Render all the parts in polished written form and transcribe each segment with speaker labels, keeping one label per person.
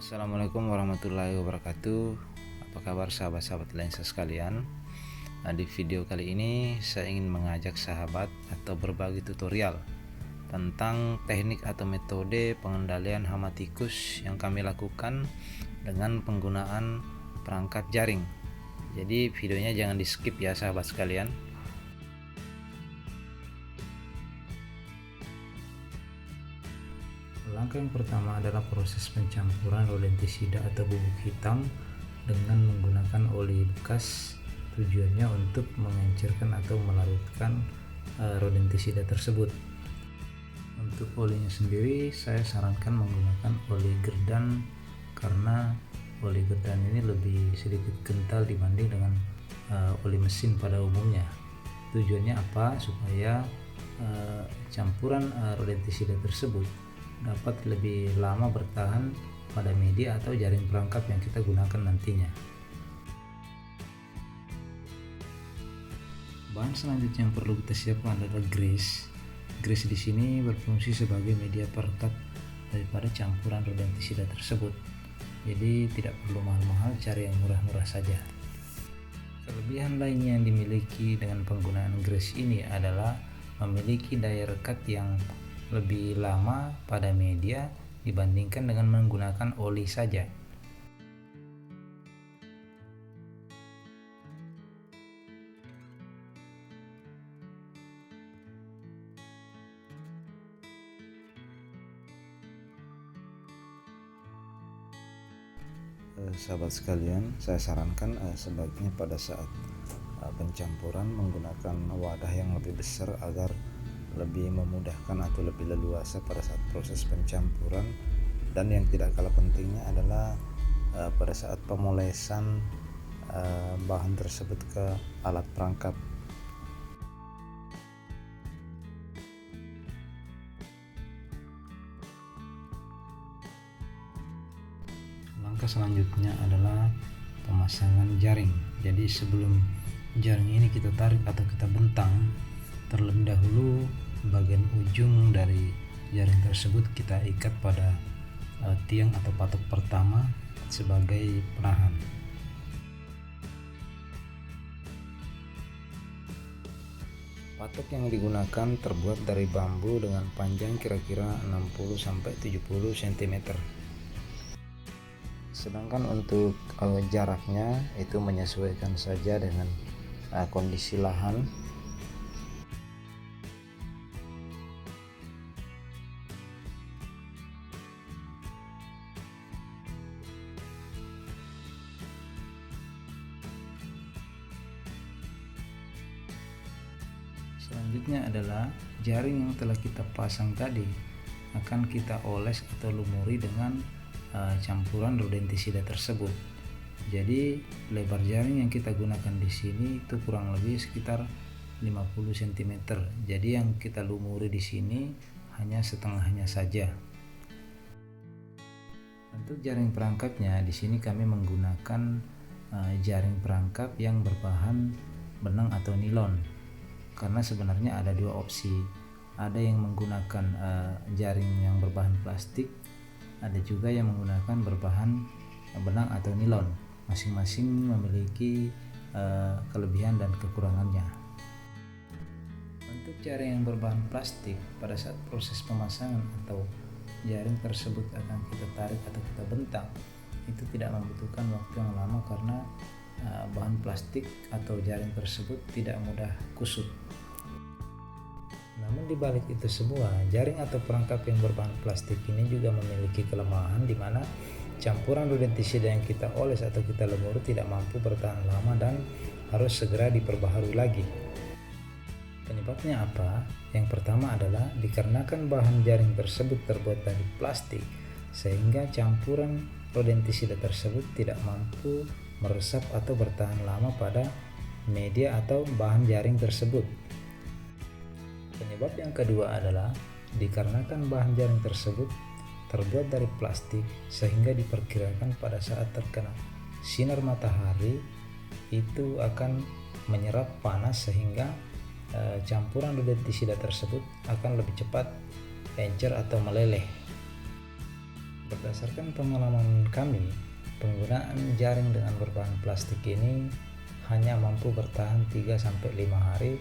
Speaker 1: Assalamualaikum warahmatullahi wabarakatuh. Apa kabar sahabat-sahabat lensa sekalian? Di video kali ini saya ingin mengajak sahabat atau berbagi tutorial tentang teknik atau metode pengendalian hama tikus yang kami lakukan dengan penggunaan perangkap jaring. Jadi videonya jangan di skip ya sahabat sekalian. Langkah yang pertama adalah proses pencampuran rodentisida atau bubuk hitam dengan menggunakan oli bekas. Tujuannya untuk mengencerkan atau melarutkan rodentisida tersebut. Untuk olinya sendiri saya sarankan menggunakan oli gerdan karena oli gerdan ini lebih sedikit kental dibanding dengan oli mesin pada umumnya. Tujuannya apa? Supaya campuran rodentisida tersebut dapat lebih lama bertahan pada media atau jaring perangkap yang kita gunakan nantinya. Bahan selanjutnya yang perlu kita siapkan adalah grease. Grease di sini berfungsi sebagai media perekat daripada campuran rodentisida tersebut. Jadi tidak perlu mahal-mahal, cari yang murah-murah saja. Kelebihan lainnya yang dimiliki dengan penggunaan grease ini adalah memiliki daya rekat yang lebih lama pada media dibandingkan dengan menggunakan oli saja. Sahabat sekalian, saya sarankan sebaiknya pada saat pencampuran menggunakan wadah yang lebih besar agar lebih memudahkan atau lebih leluasa pada saat proses pencampuran. Dan yang tidak kalah pentingnya adalah pada saat pemolesan bahan tersebut ke alat perangkap. Langkah selanjutnya adalah pemasangan jaring. Jadi sebelum jaring ini kita tarik atau kita bentang, terlebih dahulu bagian ujung dari jaring tersebut kita ikat pada tiang atau patok pertama sebagai penahan. Patok yang digunakan terbuat dari bambu dengan panjang kira-kira 60-70 cm. Sedangkan untuk jaraknya itu menyesuaikan saja dengan kondisi lahan. Selanjutnya adalah jaring yang telah kita pasang tadi akan kita oles atau lumuri dengan campuran rodentisida tersebut. Jadi lebar jaring yang kita gunakan di sini itu kurang lebih sekitar 50 cm. Jadi yang kita lumuri di sini hanya setengahnya saja. Untuk jaring perangkapnya di sini kami menggunakan jaring perangkap yang berbahan benang atau nilon. Karena sebenarnya ada dua opsi. Ada yang menggunakan jaring yang berbahan plastik, ada juga yang menggunakan berbahan benang atau nilon. Masing-masing memiliki kelebihan dan kekurangannya. Untuk jaring yang berbahan plastik, pada saat proses pemasangan atau jaring tersebut akan kita tarik atau kita bentang, itu tidak membutuhkan waktu yang lama karena bahan plastik atau jaring tersebut tidak mudah kusut. Namun di balik itu semua, jaring atau perangkap yang berbahan plastik ini juga memiliki kelemahan di mana campuran rodentisida yang kita oles atau kita lumuri tidak mampu bertahan lama dan harus segera diperbaharui lagi. Penyebabnya apa? Yang pertama adalah dikarenakan bahan jaring tersebut terbuat dari plastik, sehingga campuran rodentisida tersebut tidak mampu meresap atau bertahan lama pada media atau bahan jaring tersebut. Penyebab yang kedua adalah dikarenakan bahan jaring tersebut terbuat dari plastik, sehingga diperkirakan pada saat terkena sinar matahari itu akan menyerap panas sehingga campuran rodentisida tersebut akan lebih cepat encer atau meleleh. Berdasarkan pengalaman kami, penggunaan jaring dengan berbahan plastik ini hanya mampu bertahan 3-5 hari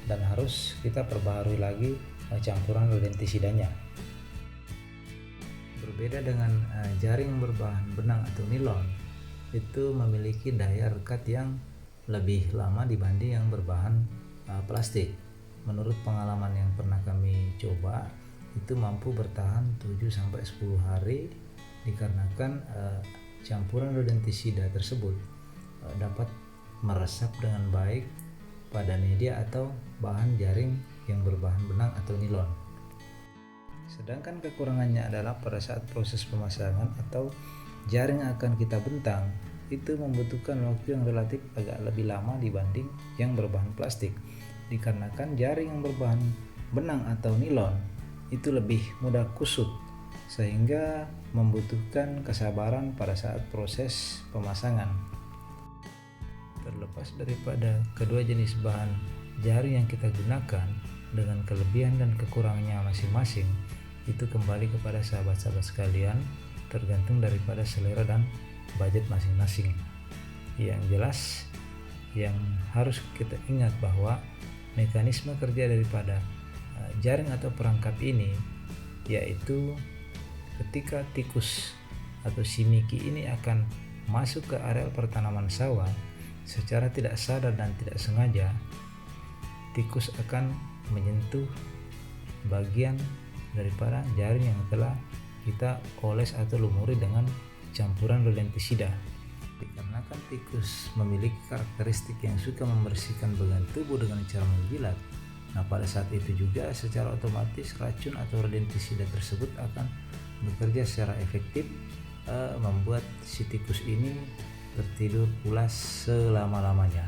Speaker 1: dan harus kita perbaharui lagi campuran rodentisidanya. Berbeda dengan jaring berbahan benang atau nilon, itu memiliki daya rekat yang lebih lama dibanding yang berbahan plastik. Menurut pengalaman yang pernah kami coba, itu mampu bertahan 7-10 hari dikarenakan campuran rodentisida tersebut dapat meresap dengan baik pada media atau bahan jaring yang berbahan benang atau nilon. Sedangkan kekurangannya adalah pada saat proses pemasangan atau jaring akan kita bentang, itu membutuhkan waktu yang relatif agak lebih lama dibanding yang berbahan plastik, dikarenakan jaring yang berbahan benang atau nilon itu lebih mudah kusut sehingga membutuhkan kesabaran pada saat proses pemasangan. Terlepas daripada kedua jenis bahan jaring yang kita gunakan dengan kelebihan dan kekurangannya masing-masing, itu kembali kepada sahabat-sahabat sekalian, tergantung daripada selera dan budget masing-masing. Yang jelas yang harus kita ingat bahwa mekanisme kerja daripada jaring atau perangkap ini yaitu ketika tikus atau si Miki ini akan masuk ke areal pertanaman sawah, secara tidak sadar dan tidak sengaja tikus akan menyentuh bagian daripada jaring yang telah kita oles atau lumuri dengan campuran rodentisida. Dikarenakan tikus memiliki karakteristik yang suka membersihkan bagian tubuh dengan cara menjilat, nah pada saat itu juga secara otomatis racun atau rodentisida tersebut akan bekerja secara efektif, membuat si tikus ini tertidur pulas selama-lamanya.